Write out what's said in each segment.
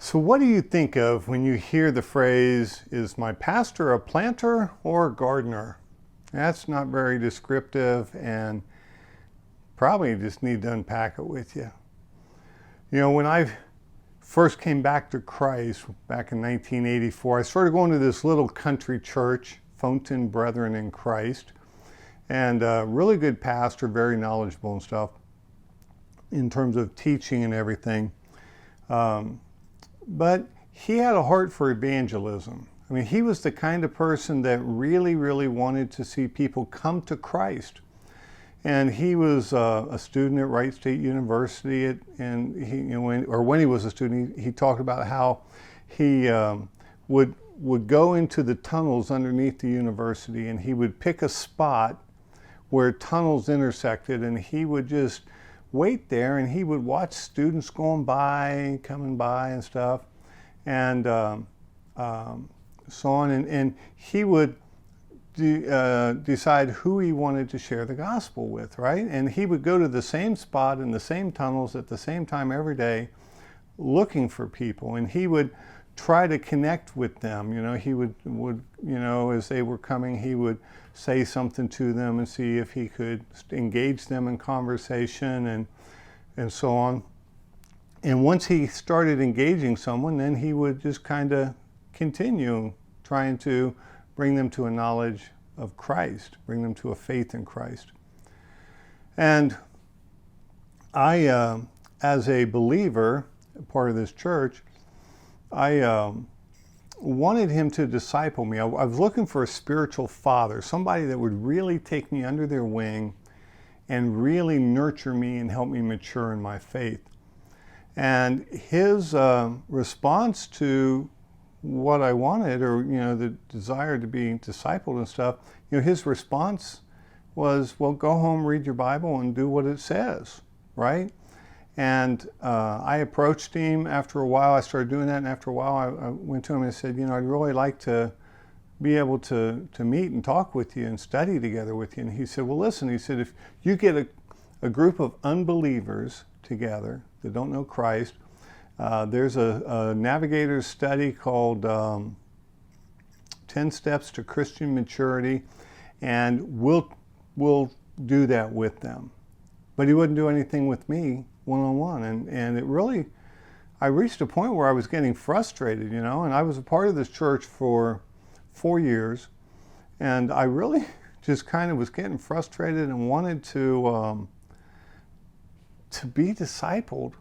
So what do you think of when you hear the phrase, is my pastor a planter or a gardener? That's not very descriptive, and probably just need to unpack it with you. You know, when I first came back to Christ back in 1984, I started going to this little country church, Fountain Brethren in Christ, and a really good pastor, very knowledgeable and stuff in terms of teaching and everything. But he had a heart for evangelism. I mean, he was the kind of person that really, really wanted to see people come to Christ. And he was a student at Wright State University, and he, when he was a student, he talked about how he would go into the tunnels underneath the university, and he would pick a spot where tunnels intersected, and he would just wait there, and he would watch students going by, coming by and stuff, and so on, and he would decide who he wanted to share the gospel with, right? And he would go to the same spot in the same tunnels at the same time every day looking for people, and he would try to connect with them. You know, he would as they were coming, he would say something to them and see if he could engage them in conversation and so on. And once he started engaging someone, then he would just kind of continue trying to bring them to a knowledge of Christ, bring them to a faith in Christ. And I, as a believer, part of this church, I wanted him to disciple me. I was looking for a spiritual father, somebody that would really take me under their wing and really nurture me and help me mature in my faith. And his response to what I wanted, or the desire to be discipled and stuff, his response was, well, go home, read your Bible, and do what it says, right? And I approached him after a while. I started doing that, and after a while I went to him and said, I'd really like to be able to meet and talk with you and study together with you. And he said, well, listen, he said, if you get a group of unbelievers together that don't know Christ, there's a navigator's study called 10 Steps to Christian Maturity, and we'll do that with them. But he wouldn't do anything with me one-on-one, and it really, I reached a point where I was getting frustrated, and I was a part of this church for 4 years, and I really just kind of was getting frustrated and wanted to be discipled.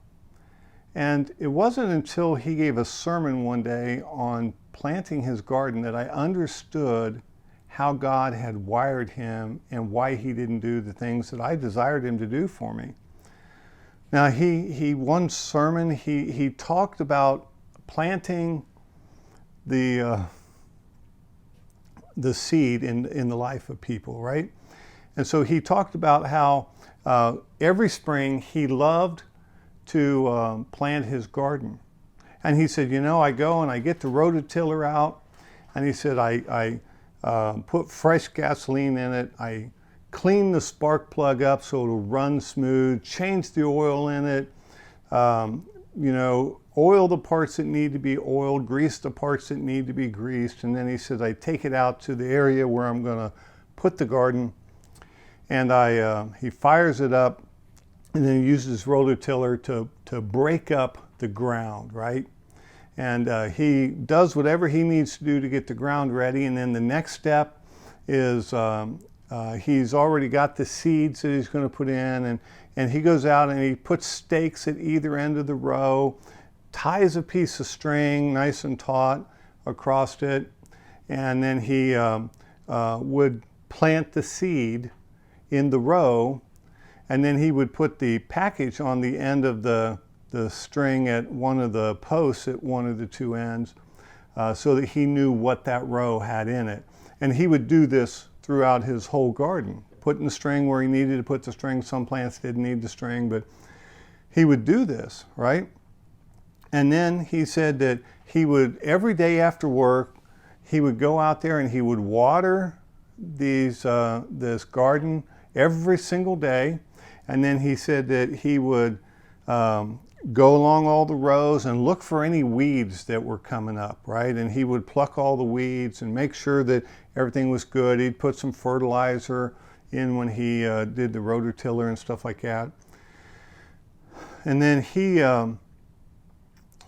And it wasn't until he gave a sermon one day on planting his garden that I understood how God had wired him and why he didn't do the things that I desired him to do for me. Now, one sermon, he talked about planting the seed in the life of people, right? And so he talked about how every spring he loved to plant his garden. And he said, I go and I get the rototiller out, and he said, I put fresh gasoline in it, I clean the spark plug up so it'll run smooth, change the oil in it, oil the parts that need to be oiled, grease the parts that need to be greased, and then he said, I take it out to the area where I'm going to put the garden, and he fires it up, and then he uses rototiller to break up the ground, right? And he does whatever he needs to do to get the ground ready, and then the next step is he's already got the seeds that he's going to put in, and he goes out and he puts stakes at either end of the row, ties a piece of string nice and taut across it, and then he would plant the seed in the row, and then he would put the package on the end of the string at one of the posts at one of the two ends, so that he knew what that row had in it. And he would do this throughout his whole garden, putting the string where he needed to put the string. Some plants didn't need the string, but he would do this, right? And then he said that he would, every day after work, he would go out there and he would water this garden every single day. And then he said that he would go along all the rows and look for any weeds that were coming up, right? And he would pluck all the weeds and make sure that everything was good. He'd put some fertilizer in when he did the rototiller and stuff like that. And then he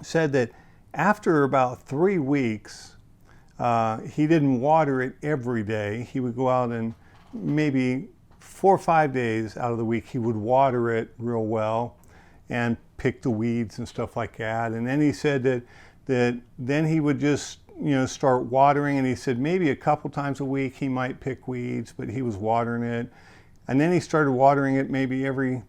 said that after about 3 weeks, he didn't water it every day. He would go out and maybe 4 or 5 days out of the week, he would water it real well and pick the weeds and stuff like that. And then he said that then he would just, start watering. And he said maybe a couple times a week he might pick weeds, but he was watering it. And then he started watering it maybe every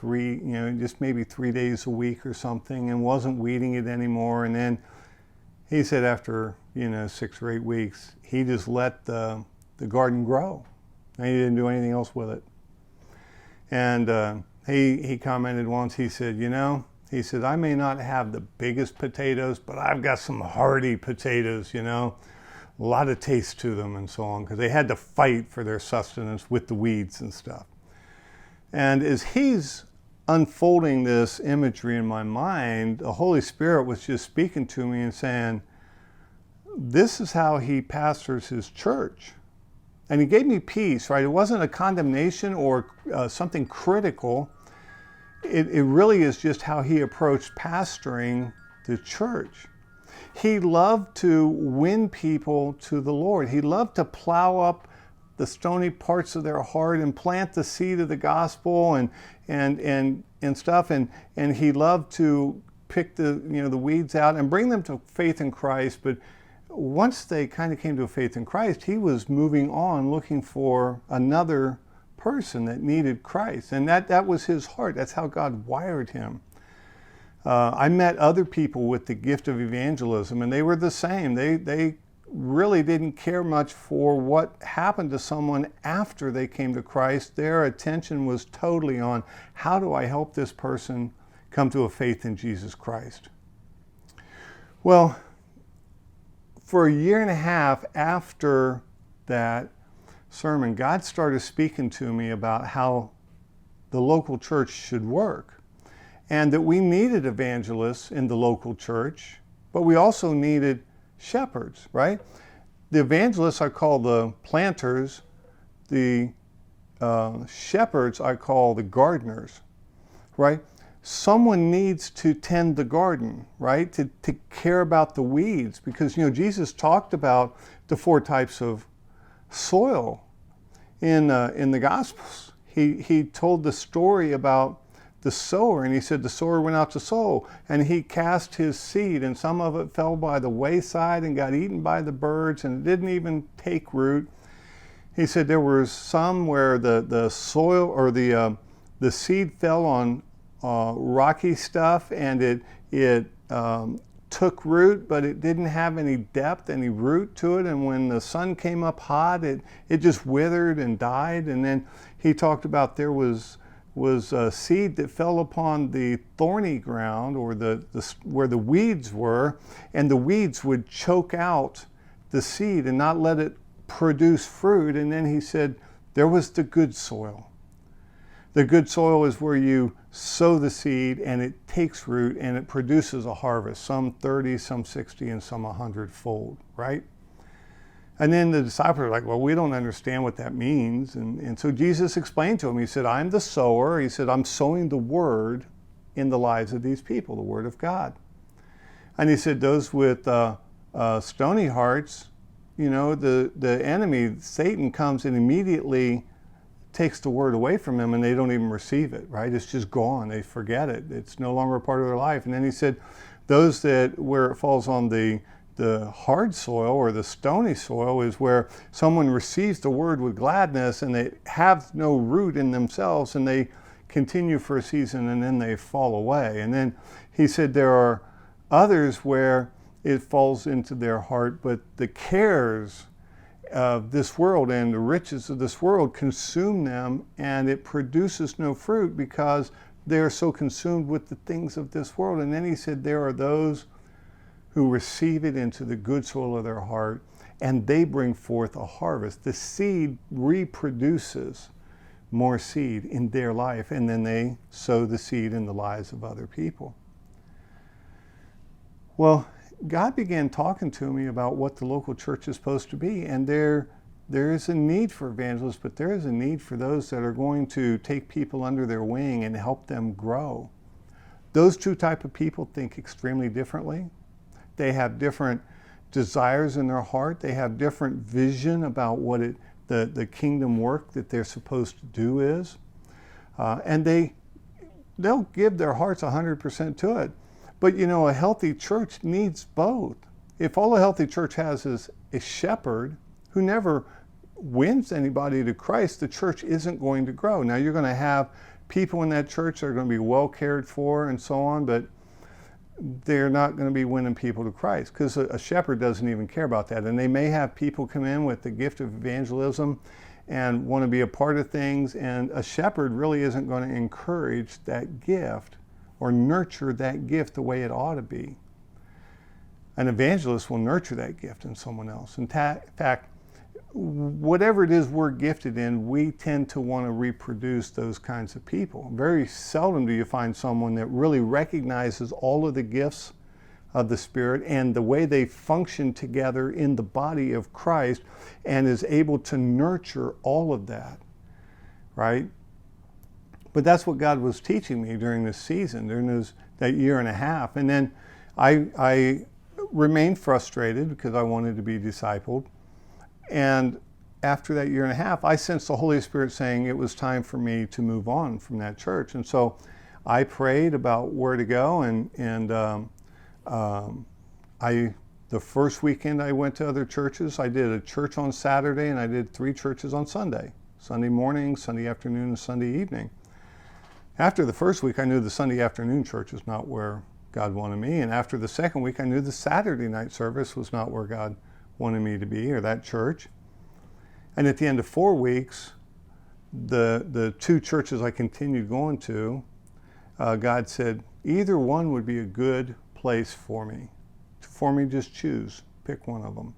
just maybe 3 days a week or something, and wasn't weeding it anymore. And then he said after, 6 or 8 weeks, he just let the garden grow. And he didn't do anything else with it. And he commented once, he said, I may not have the biggest potatoes, but I've got some hardy potatoes, a lot of taste to them and so on, because they had to fight for their sustenance with the weeds and stuff. And as he's unfolding this imagery in my mind, the Holy Spirit was just speaking to me and saying, this is how he pastors his church. And he gave me peace, right? It wasn't a condemnation or something critical. It really is just how he approached pastoring the church. He loved to win people to the Lord. He loved to plow up the stony parts of their heart and plant the seed of the gospel and stuff. And he loved to pick the weeds out and bring them to faith in Christ. But once they kind of came to a faith in Christ, he was moving on looking for another person that needed Christ. And that was his heart. That's how God wired him. I met other people with the gift of evangelism, and they were the same. They really didn't care much for what happened to someone after they came to Christ. Their attention was totally on, how do I help this person come to a faith in Jesus Christ? Well, for a year and a half after that sermon, God started speaking to me about how the local church should work, and that we needed evangelists in the local church, but we also needed shepherds, right? The evangelists I call the planters, the shepherds I call the gardeners, right? Someone needs to tend the garden, right? To care about the weeds, because Jesus talked about the 4 types of soil in the Gospels. He told the story about the sower, and he said the sower went out to sow, and he cast his seed, and some of it fell by the wayside and got eaten by the birds, and it didn't even take root. He said there was some where the soil or the seed fell on rocky stuff, and it took root, but it didn't have any depth, any root to it. And when the sun came up hot, it just withered and died. And then he talked about there was a seed that fell upon the thorny ground, or where the weeds were, and the weeds would choke out the seed and not let it produce fruit. And then he said there was the good soil. The good soil is where you sow the seed and it takes root and it produces a harvest, some 30, some 60, and some 100-fold, right? And then the disciples are like, well, we don't understand what that means. And so Jesus explained to him, he said, I'm the sower. He said, I'm sowing the word in the lives of these people, the word of God. And he said, those with stony hearts, the enemy, Satan, comes and immediately takes the word away from them, and they don't even receive it, right? It's just gone. They forget it. It's no longer a part of their life. And then he said, those where it falls on the hard soil or the stony soil is where someone receives the word with gladness, and they have no root in themselves, and they continue for a season, and then they fall away. And then he said there are others where it falls into their heart, but the cares of this world and the riches of this world consume them, and it produces no fruit because they're so consumed with the things of this world. And then he said there are those who receive it into the good soil of their heart, and they bring forth a harvest. The seed reproduces more seed in their life, and then they sow the seed in the lives of other people. Well, God began talking to me about what the local church is supposed to be, and there is a need for evangelists, but there is a need for those that are going to take people under their wing and help them grow. Those two type of people think extremely differently. They have different desires in their heart. They have different vision about what the kingdom work that they're supposed to do is. And they'll give their hearts 100% to it. But you know, a healthy church needs both. If all a healthy church has is a shepherd who never wins anybody to Christ, the church isn't going to grow. Now you're going to have people in that church that are going to be well cared for and so on, but they're not going to be winning people to Christ, because a shepherd doesn't even care about that. And they may have people come in with the gift of evangelism and want to be a part of things, and a shepherd really isn't going to encourage that gift or nurture that gift the way it ought to be. An evangelist will nurture that gift in someone else. In fact, whatever it is we're gifted in, we tend to want to reproduce those kinds of people. Very seldom do you find someone that really recognizes all of the gifts of the Spirit and the way they function together in the body of Christ and is able to nurture all of that, right? But that's what God was teaching me during this season, during that year and a half. And then I remained frustrated because I wanted to be discipled. And after that year and a half, I sensed the Holy Spirit saying it was time for me to move on from that church. And so I prayed about where to go. The first weekend I went to other churches. I did a church on Saturday, and I did 3 churches on Sunday. Sunday morning, Sunday afternoon, and Sunday evening. After the first week, I knew the Sunday afternoon church was not where God wanted me. And after the second week, I knew the Saturday night service was not where God wanted me to be, or that church. And at the end of 4 weeks, the 2 churches I continued going to, God said, either one would be a good place for me. Just choose, pick one of them.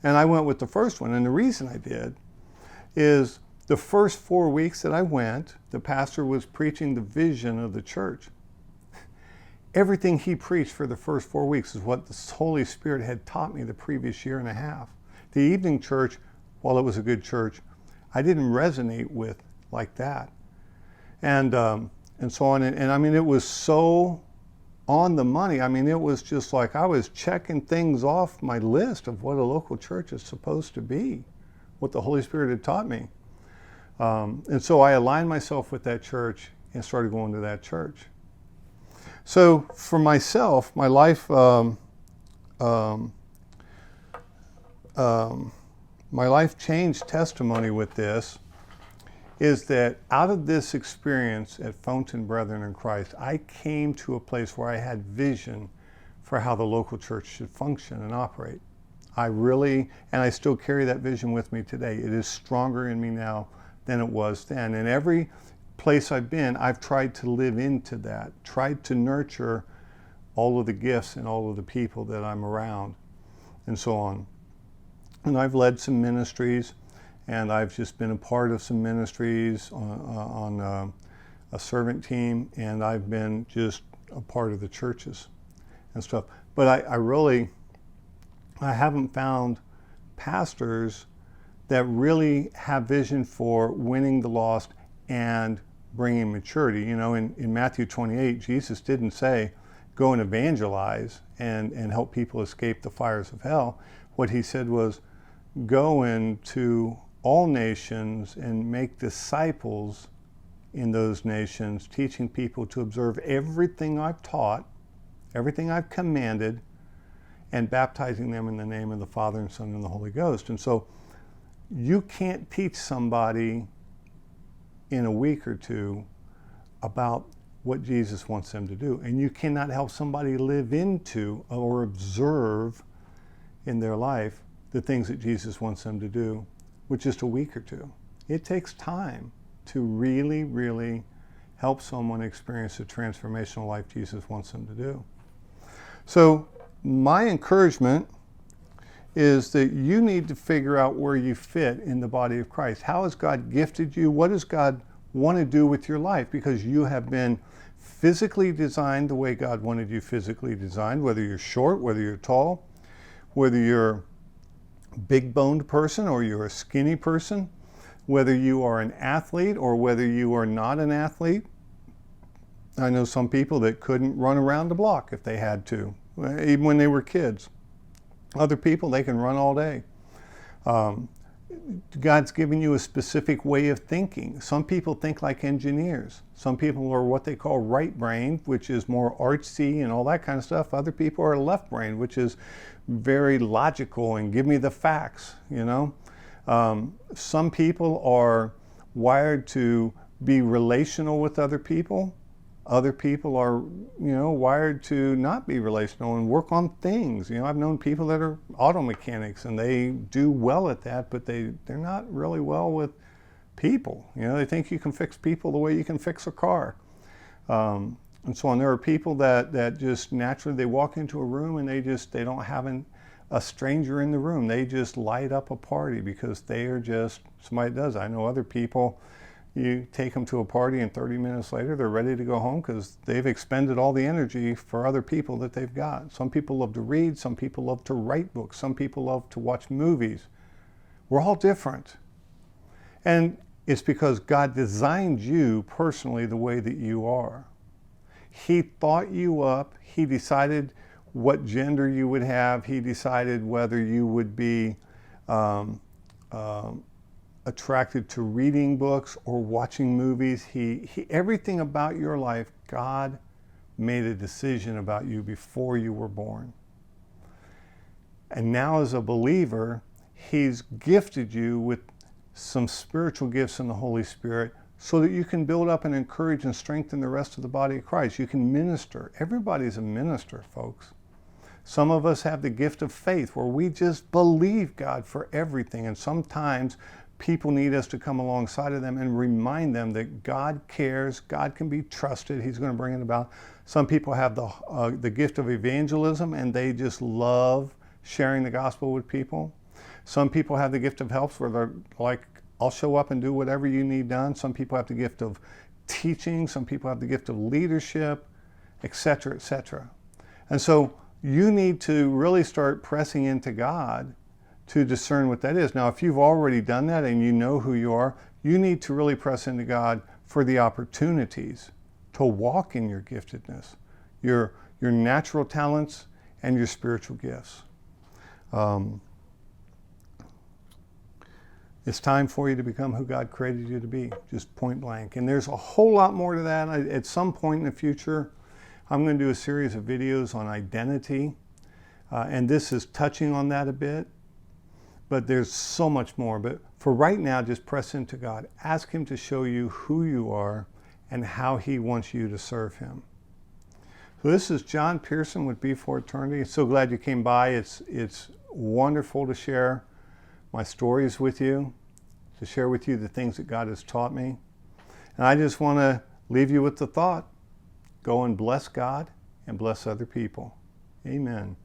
And I went with the first one. And the reason I did is the first 4 weeks that I went, the pastor was preaching the vision of the church. Everything he preached for the first 4 weeks is what the Holy Spirit had taught me the previous year and a half. The evening church, while it was a good church, I didn't resonate with like that. And so on. And I mean, it was so on the money. I mean, it was just like I was checking things off my list of what a local church is supposed to be, what the Holy Spirit had taught me. And so I aligned myself with that church and started going to that church. So for myself, my life, my life changed testimony with this is that out of this experience at Fountain Brethren in Christ, I came to a place where I had vision for how the local church should function and operate. I really, and I still carry that vision with me today. It is stronger in me now than it was then. And every place I've been, I've tried to live into that, tried to nurture all of the gifts and all of the people that I'm around, and so on. And I've led some ministries, and I've just been a part of some ministries on a servant team, and I've been just a part of the churches and stuff. But I haven't found pastors that really have vision for winning the lost and bringing maturity. You know, in Matthew 28, Jesus didn't say, go and evangelize and help people escape the fires of hell. What he said was, go into all nations and make disciples in those nations, teaching people to observe everything I've taught, everything I've commanded, and baptizing them in the name of the Father and Son and the Holy Ghost. And so you can't teach somebody in a week or two about what Jesus wants them to do. And you cannot help somebody live into or observe in their life the things that Jesus wants them to do with just a week or two. It takes time to really, really help someone experience the transformational life Jesus wants them to do. So my encouragement is that you need to figure out where you fit in the body of Christ. How has God gifted you? What does God want to do with your life? Because you have been physically designed the way God wanted you physically designed, whether you're short, whether you're tall, whether you're a big-boned person or you're a skinny person, whether you are an athlete or whether you are not an athlete. I know some people that couldn't run around the block if they had to, even when they were kids. Other people, they can run all day. God's given you a specific way of thinking. Some people think like engineers. Some people are what they call right-brained, which is more artsy and all that kind of stuff. Other people are left-brained, which is very logical and give me the facts, you know. Some people are wired to be relational with other people. Other people are, wired to not be relational and work on things. I've known people that are auto mechanics and they do well at that, but they're not really well with people. They think you can fix people the way you can fix a car. And so on. There are people that just naturally, they walk into a room and they don't have a stranger in the room. They just light up a party because they are just, somebody does. I know other people, you take them to a party and 30 minutes later they're ready to go home because they've expended all the energy for other people that they've got. Some people love to read, some people love to write books, some people love to watch movies. We're all different. And it's because God designed you personally the way that you are. He thought you up, He decided what gender you would have, He decided whether you would be attracted to reading books or watching movies. Everything about your life, God made a decision about you before you were born. And now as a believer, He's gifted you with some spiritual gifts in the Holy Spirit so that you can build up and encourage and strengthen the rest of the body of Christ. You can minister. Everybody's a minister, folks. Some of us have the gift of faith where we just believe God for everything, and sometimes people need us to come alongside of them and remind them that God cares, God can be trusted, He's going to bring it about. Some people have the gift of evangelism and they just love sharing the gospel with people. Some people have the gift of helps where they're like, I'll show up and do whatever you need done. Some people have the gift of teaching, some people have the gift of leadership, etc., etc. And so you need to really start pressing into God to discern what that is. Now, if you've already done that and you know who you are, you need to really press into God for the opportunities to walk in your giftedness, your natural talents and your spiritual gifts. It's time for you to become who God created you to be, just point blank. And there's a whole lot more to that. At some point in the future, I'm going to do a series of videos on identity. And this is touching on that a bit. But there's so much more. But for right now, just press into God. Ask Him to show you who you are and how He wants you to serve Him. So this is John Pearson with Be For Eternity. So glad you came by. It's wonderful to share my stories with you, to share with you the things that God has taught me. And I just want to leave you with the thought, go and bless God and bless other people. Amen.